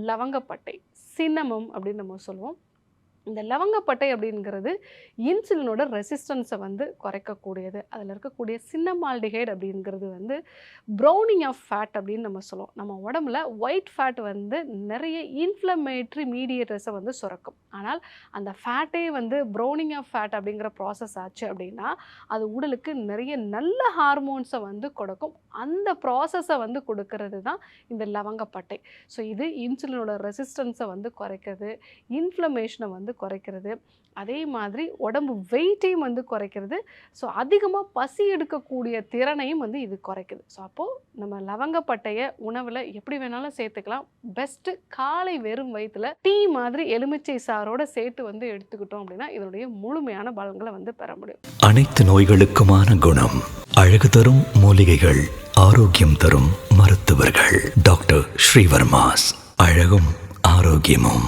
லவங்கப்பட்டை, சின்னமம் அப்படின்னு நம்ம சொல்லுவோம். இந்த லவங்கப்பட்டை அப்படிங்கிறது இன்சுலினோட ரெசிஸ்டன்ஸை வந்து குறைக்கக்கூடியது. அதில் இருக்கக்கூடிய சின்னமால்டிஹைடு அப்படிங்கிறது வந்து ப்ரௌனிங் ஆஃப் ஃபேட் அப்படின்னு நம்ம சொல்லுவோம். நம்ம உடம்புல ஒயிட் ஃபேட் வந்து நிறைய இன்ஃப்ளமேட்ரி மீடியேட்டர்ஸை வந்து சுரக்கும். ஆனால் அந்த ஃபேட்டே வந்து ப்ரௌனிங் ஆஃப் ஃபேட் அப்படிங்கிற ப்ராசஸ் ஆச்சு அப்படின்னா அது உடலுக்கு நிறைய நல்ல ஹார்மோன்ஸை வந்து கொடுக்கும். அந்த ப்ராசஸை வந்து கொடுக்கறது தான் இந்த லவங்கப்பட்டை. ஸோ இது இன்சுலினோட ரெசிஸ்டன்ஸை வந்து குறைக்கிறது, இன்ஃப்ளமேஷனை வந்து குறைக்கிறது, அதே மாதிரி உடம்பு வெயிட்டையும் வந்து குறைக்கிறது. ஸோ அதிகமாக பசி எடுக்கக்கூடிய திறனையும் வந்து இது குறைக்குது. ஸோ அப்போது நம்ம லவங்கப்பட்டையை உணவில் எப்படி வேணாலும் சேர்த்துக்கலாம். பெஸ்ட்டு காலை வெறும் வயிற்றில் டீ மாதிரி எலுமிச்சை சாரோடு சேர்த்து வந்து எடுத்துக்கிட்டோம் அப்படின்னா இதனுடைய முழுமையான பலன்களை வந்து பெற முடியும். அனைத்து நோய்களுக்குமான குணம், அழகு தரும் மூலிகைகள், ஆரோக்கியம் தரும் மருத்துவர்கள். டாக்டர் ஸ்ரீவர்மாஸ். அழகும் ஆரோக்கியமும்.